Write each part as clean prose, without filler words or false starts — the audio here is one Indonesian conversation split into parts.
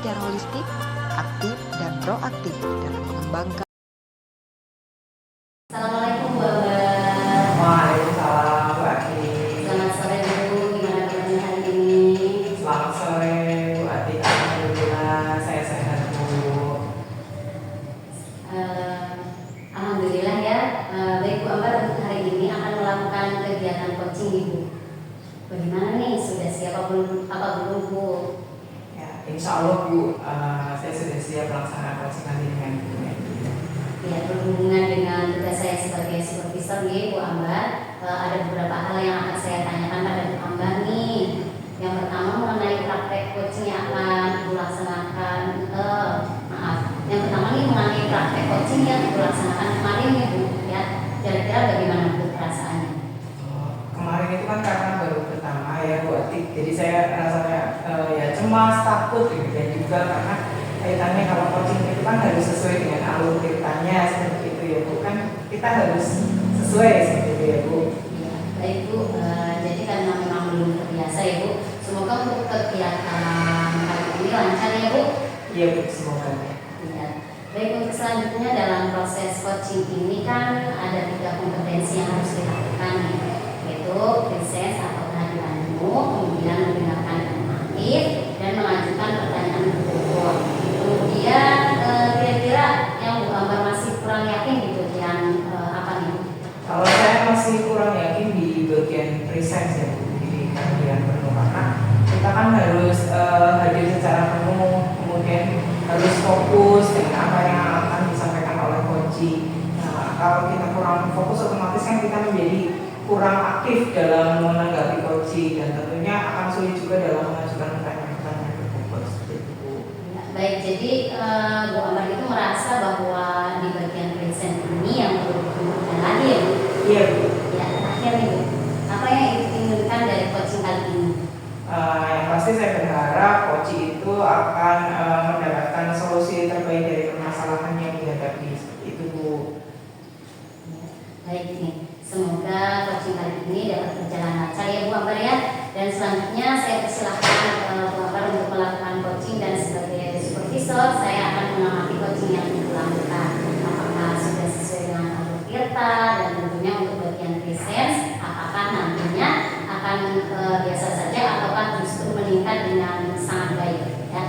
secara holistik, aktif, dan proaktif dalam mengembangkan. Assalamualaikum Bu Abah. Waalaikumsalam Bu Ati. Selamat sore Bu, gimana kabarnya hari ini? Selamat sore Bu Ati. Alhamdulillah saya sehat Bu. Alhamdulillah ya. Baik Bu Ambar, untuk hari ini akan melakukan kegiatan coaching Ibu. Bagaimana nih, sudah siap apa belum Bu? Ya, insya Allah Bu, saya sudah siap melaksanakan coaching nanti dengan Bu. Ya, berhubungan dengan tugas saya sebagai supervisor nih Bu Ambar, ada beberapa hal yang akan saya tanyakan pada Bu Ambar nih. Yang pertama mengenai praktek coaching yang akan Ibu laksanakan. Yang pertama nih mengenai praktek coaching yang Ibu laksanakan kemarin nih Bu. Ya, kira-kira bagaimana Bu perasaannya? Kemarin itu kan karena baru pertama ya Bu Ati, jadi saya rasanya ya cemas, takut gitu, dan juga karena kaitannya kalau coaching itu kan harus sesuai dengan alur ceritanya seperti itu ya Bu, kan kita harus sesuai seperti itu ya Bu. Ya, baik Bu, jadi karena memang belum terbiasa ya Bu, semoga untuk kegiatan kali ini lancar ya Bu. Iya Bu, semoga. Ya. Baik, untuk selanjutnya dalam proses coaching ini kan ada 3 kompetensi yang harus dilakukan ya, yaitu presence atau kehadiranmu, kemudian mendengarkan dengan aktif, dan mengajukan pertanyaan berbobot. Kemudian kira-kira yang Bu Ambar masih kurang yakin di bagian apa nih? Kalau saya masih kurang yakin di bagian presence ya Bu, di kehadiran penuh, karena kita kan harus hadir secara penuh, kemudian harus fokus dengan apa yang akan disampaikan oleh coach. Nah, kalau kita kurang fokus, otomatis kan kita menjadi kurang aktif dalam menanggapi coach, dan tentunya akan sulit juga dalam mengajukan pertanyaan-pertanyaan berbobot seperti itu Bu. Ya, baik, jadi Bu Ambar itu merasa bahwa di bagian present ini yang perlu diperlukan lagi ya Bu? Iya Bu. Ya, terakhir nih Bu, apa yang diinginkan dari coaching kali ini? Yang pasti saya berharap coach itu akan mendapatkan solusi terbaik dari permasalahan yang dihadapi seperti itu Bu. Ya, baik nih, semoga coaching kali ini dapat berjalan lancar ya Bu Ambar ya. Dan selanjutnya saya persilahkan Bu Ambar untuk melakukan coaching, dan sebagai supervisor saya akan mengamati coaching yang dilakukan. Apakah sudah sesuai dengan alur tirta, dan tentunya untuk bagian presence apakah nantinya akan biasa saja ataukah justru meningkat dengan sangat baik ya.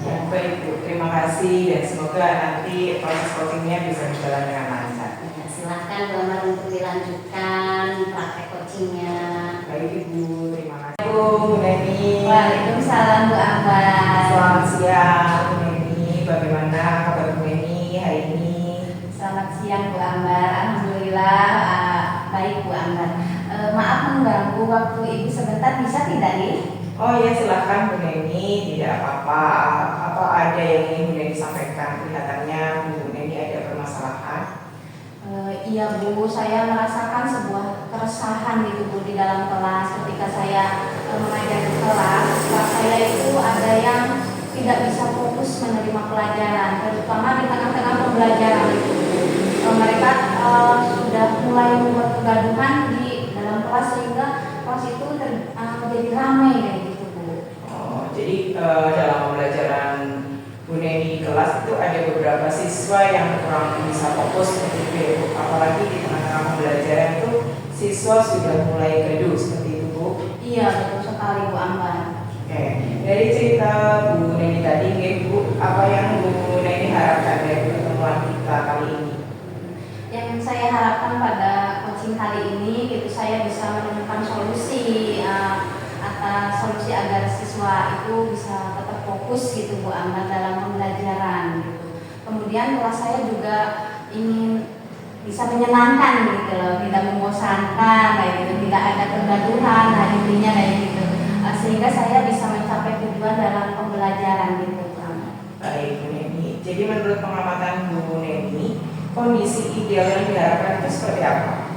Ya, baik Bu, terima kasih, dan semoga nanti proses coachingnya bisa berjalan dengan lancar. Ya, silahkan Bu Ambar untuk dilanjutkan praktek coachingnya. Baik Ibu, terima kasih Bu Neni. Waalaikumsalam Bu Ambar. Selamat siang Bu Neni, bagaimana kabar Bu Neni hari ini? Selamat siang Bu Ambar, alhamdulillah baik Bu Ambar. Maaf mengganggu waktu Ibu sebentar, bisa tidak nih? Oh ya, silahkan Bu Neni, tidak apa-apa. Apa ada yang ingin Bu Neni sampaikan? Kelihatannya Bu Neni ada permasalahan. Iya Bu, saya merasakan sebuah keresahan gitu Bu di dalam kelas ketika saya mengajar di kelas. Kelas saya itu ada yang tidak bisa fokus menerima pelajaran, terutama di tengah-tengah pembelajaran itu. Mereka sudah mulai membuat kegaduhan di dalam kelas sehingga kelas itu menjadi ramai kayak gitu Bu. Oh, jadi dalam pembelajaran Bu Neni di kelas itu ada beberapa siswa yang kurang bisa fokus seperti itu ya Bu. Apalagi di tengah-tengah pembelajaran itu siswa sudah mulai gaduh seperti itu Bu. Iya betul sekali Bu Ambar. Oke, dari cerita Bu Neni tadi, Bu, apa yang Bu Neni harapkan dari pertemuan kita kali ini? Yang saya harapkan pada coaching kali ini gitu, saya bisa menemukan solusi atas solusi agar siswa itu bisa tetap fokus gitu Bu Ambar dalam pembelajaran gitu. Kemudian kelas saya juga ingin bisa menyenangkan gitu loh, tidak membosankan kayak gitu, tidak ada kegaduhan, nah intinya kayak gitu. Sehingga saya bisa mencapai tujuan dalam pembelajaran gitu Bu Ambar. Baik Bu Neni, jadi menurut pengamatan Bu Neni, kondisi ideal yang diharapkan itu seperti apa?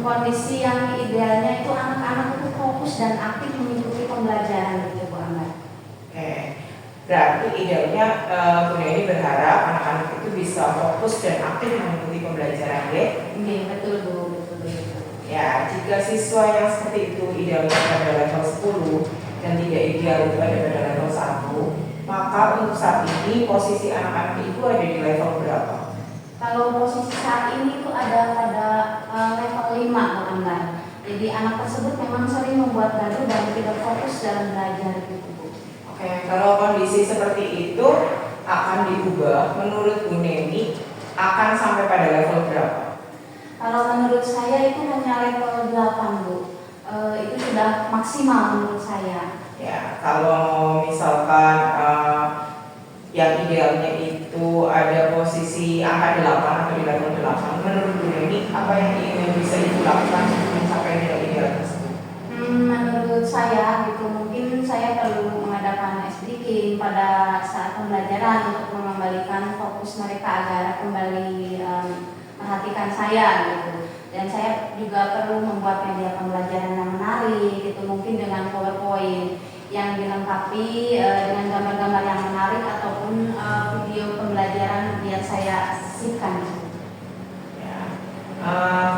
Kondisi yang idealnya itu anak-anak itu fokus dan aktif mengikuti pembelajaran gitu Bu Ambar. Oke, berarti idealnya Bu Neni berharap anak-anak itu bisa fokus dan aktif mengikuti pembelajaran ya? Oke, betul Bu, betul. Ya, jika siswa yang seperti itu idealnya pada level 10 dan tidak ideal itu ada pada level 1, Maka untuk saat ini posisi anak-anak itu ada di level berapa? Kalau posisi saat ini itu ada pada level 5 Bu Anggar. Jadi anak tersebut memang sering membuat gaduh dan tidak fokus dalam belajar gitu Bu. Oke, kalau kondisi seperti itu akan diubah, menurut Bu Neni akan sampai pada level berapa? Kalau menurut saya itu hanya level 8 Bu. Itu sudah maksimal menurut saya. Ya, kalau misalkan yang idealnya itu ada posisi angka 8 atau di level 8, menurut Bu Neni apa yang ingin bisa dilakukan untuk mencapai nilai ideal tersebut? Menurut saya gitu, mungkin saya perlu mengadakan speaking pada saat pembelajaran untuk mengembalikan fokus mereka agar kembali perhatikan saya gitu. Dan saya juga perlu membuat media pembelajaran yang menarik gitu, mungkin dengan PowerPoint yang dilengkapi dengan gambar-gambar yang menarik ataupun video pembelajaran biar saya sisipkan. Ya.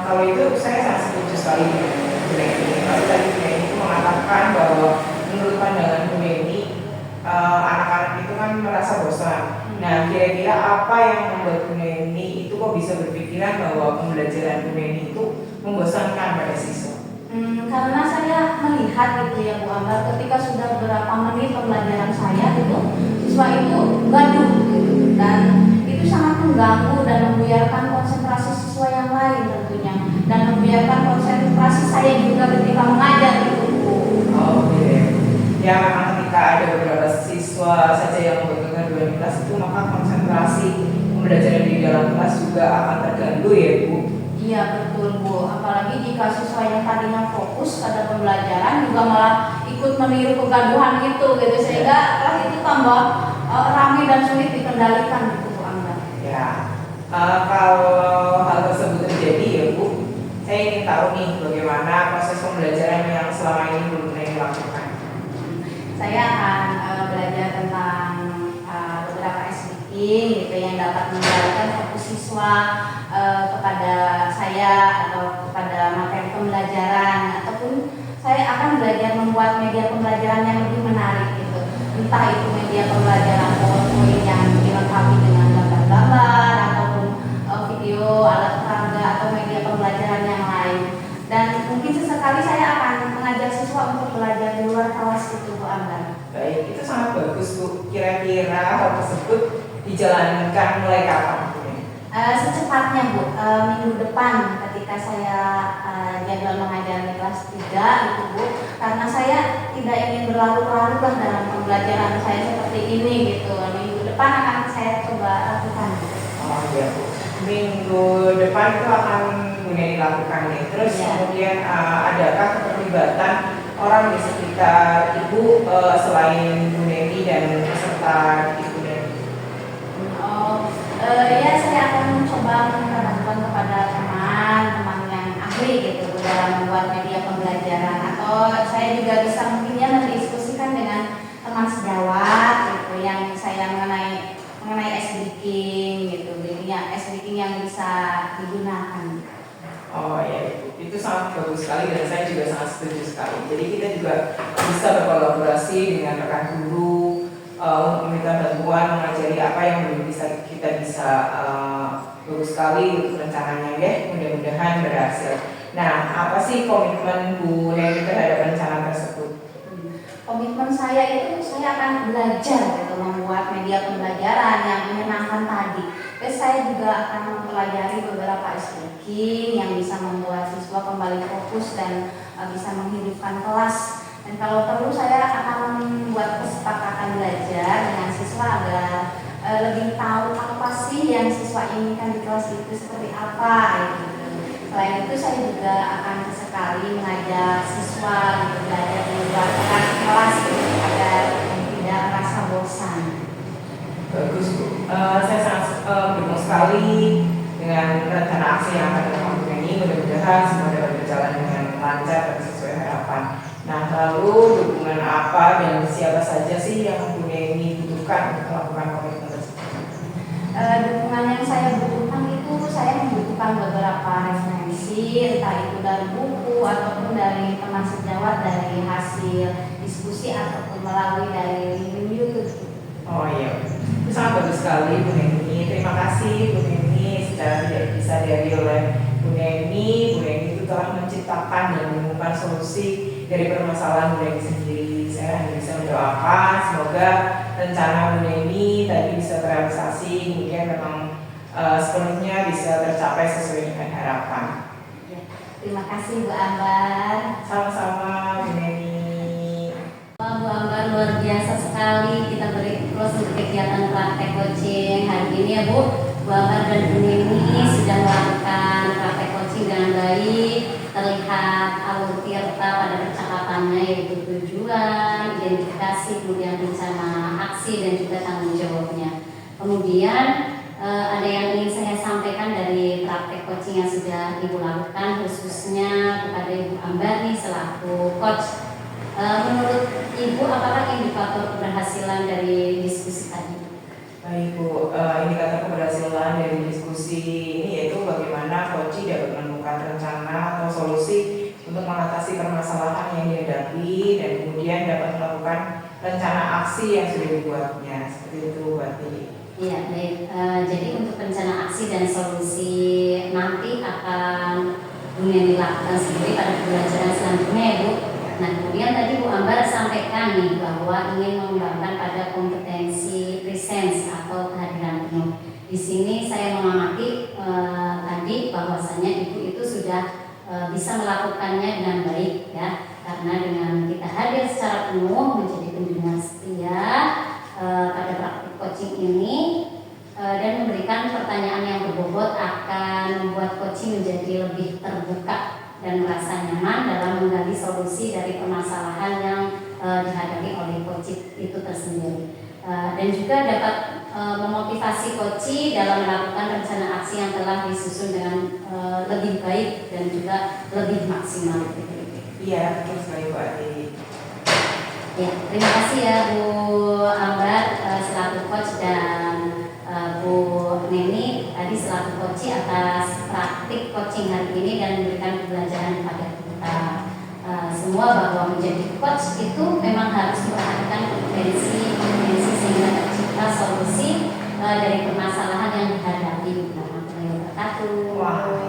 Kalau itu saya sangat setuju sekali dengan Bu Neni. Kalau tadi Bu Neni itu mengatakan bahwa menurut pandangan Bu Neni anak-anak itu kan merasa bosan. Nah, kira-kira apa yang membuat Bu Neni itu kok bisa berpikiran bahwa pembelajaran Bu Neni itu membosankan pada siswa? Karena saya melihat gitu ya Bu Ambar, ketika sudah beberapa menit pembelajaran saya gitu, siswa itu gaduh gitu, dan itu sangat mengganggu dan membuyarkan konsentrasi siswa yang lain tentunya, dan membuyarkan konsentrasi saya juga ketika mengajar gitu Bu. Oh, gitu. Ya, memang ketika ada beberapa siswa saja yang membutuhkan dua kelas itu, maka konsentrasi pembelajaran di dalam kelas juga akan terganggu ya Bu. Iya betul Bu, apalagi jika siswa yang tadinya fokus pada pembelajaran juga malah ikut meniru kegaduhan itu gitu, sehingga kelas itu tambah ramai dan sulit dikendalikan gitu Bu Angga. Ya, kalau hal tersebut terjadi ya Bu, saya ingin tahu nih bagaimana proses pembelajaran yang selama ini belum pernah dilakukan. Saya akan belajar tentang beberapa speaking gitu yang dapat mengendalikan fokus siswa kepada saya atau kepada materi pembelajaran, ataupun saya akan belajar membuat media pembelajaran yang lebih menarik gitu, entah itu media pembelajaran PowerPoint yang dilengkapi dengan gambar-gambar ataupun video alat peraga atau media pembelajaran yang lain. Dan mungkin sesekali saya akan mengajak siswa untuk belajar di luar kelas itu Bu Angga. Baik, itu sangat bagus Bu. Kira-kira hal tersebut dijalankan mulai kapan Bu? Secepatnya Bu, minggu depan ketika saya jadwal mengajar di kelas 3 itu Bu, karena saya tidak ingin berlarut-larut lah dalam pembelajaran saya seperti ini gitu. Minggu depan akan saya coba lakukan. Oh iya Bu, minggu depan itu akan Bu Neni lakukan nih. Terus kemudian adakah keterlibatan orang di sekitar Ibu selain Bu Neni dan peserta Ibu Neni? Ya saya akan mencoba meminta bantuan kepada teman-teman yang ahli gitu dalam membuat media pembelajaran, atau saya juga bisa mungkinnya mendiskusikan dengan teman sejawat gitu yang saya mengenai S-Breaking gitu, jadinya S-Breaking yang bisa digunakan. Oh ya, itu sangat bagus sekali dan saya juga sangat setuju sekali. Jadi kita juga bisa berkolaborasi dengan rekan guru untuk meminta bantuan mengajari apa yang belum bisa kita bisa bagus sekali untuk rencananya ya. Mudah-mudahan berhasil. Nah, apa sih komitmen Bu Neni terhadap rencana tersebut? Komitmen saya itu saya akan belajar gitu, membuat media pembelajaran yang menyenangkan tadi. Terus saya juga akan mempelajari beberapa speaking yang bisa membuat siswa kembali fokus dan bisa menghidupkan kelas. Dan kalau perlu saya akan membuat kesepakatan belajar dengan siswa agar lebih tahu apa sih yang siswa inginkan di kelas itu seperti apa gitu. Selain itu saya juga akan sekali mengajak siswa gitu, belajar di luar kelas gitu, agar tidak merasa bosan. Bagus Bu, saya sangat beruntung sekali dengan rencana aksi yang akan dilakukan ini. Mudah-mudahan semua dapat berjalan dengan lancar dan sesuai harapan. Nah, lalu dukungan apa dan siapa saja sih yang Bu Neni butuhkan untuk melakukan komitmen tersebut? Dukungan yang saya butuhkan itu saya membutuhkan beberapa referensi, entah itu dari buku ataupun dari teman sejawat, dari hasil diskusi ataupun melalui dari link YouTube. Oh iya, itu sangat bagus sekali Bu Neni. Terima kasih Bu Neni, secara tidak disadari oleh Bu Neni itu telah menciptakan dan menemukan solusi dari permasalahan Bu Neni sendiri. Saya hanya bisa mendoakan semoga rencana Bu Neni tadi bisa terrealisasi, kemudian memang sepenuhnya bisa tercapai sesuai dengan harapan. Ya, terima kasih Bu Ambar. Sama-sama Bu Neni. Bu Ambar, luar biasa sekali kita beri close untuk kegiatan praktek coaching hari ini ya Bu. Bu Ambar dan Bu Neni sudah melakukan praktek coaching dengan baik, terlihat alur tirta pada percakapannya yaitu tujuan, identifikasi, kemudian rencana aksi dan juga tanggung jawabnya. Kemudian ada yang ingin saya sampaikan dari praktek coaching yang sudah Ibu lakukan khususnya kepada Ibu Ambar nih selaku coach. Menurut Ibu, apakah indikator keberhasilan dari diskusi tadi? Baik Bu, indikator keberhasilan dari diskusi ini yaitu bagaimana coach dapat menemukan rencana atau solusi untuk mengatasi permasalahan yang dihadapi dan kemudian dapat melakukan rencana aksi yang sudah dibuatnya. Seperti itu Bu Ati. Iya, baik. Jadi untuk rencana aksi dan solusi nanti akan Bu Neni lakukan sendiri pada pembelajaran selanjutnya ya Bu. Nah, kemudian tadi Bu Ambar sampaikan nih bahwa ingin mengembangkan pada kompetensi presence atau kehadiran penuh. Di sini saya mengamati tadi bahwasanya Ibu itu sudah bisa melakukannya dengan baik ya, karena dengan kita hadir secara penuh menjadi kunjungan setia pada praktik coaching ini dan memberikan pertanyaan yang berbobot akan membuat coaching menjadi lebih terbuka dan merasa nyaman dalam menggali solusi dari permasalahan yang dihadapi oleh coach itu tersendiri, dan juga dapat memotivasi coach dalam melakukan rencana aksi yang telah disusun dengan lebih baik dan juga lebih maksimal. Iya, betul sekali Bu Ati. Ya, terima kasih ya Bu Ambar selaku coach dan Bu Neni tadi selaku coach atas praktik coaching hari ini dan memberikan pembelajaran kepada kita semua bahwa menjadi coach itu memang harus memperhatikan kompetensi sehingga tercipta solusi dari permasalahan yang dihadapi. Warahmatullahi wabarakatuh. Wah,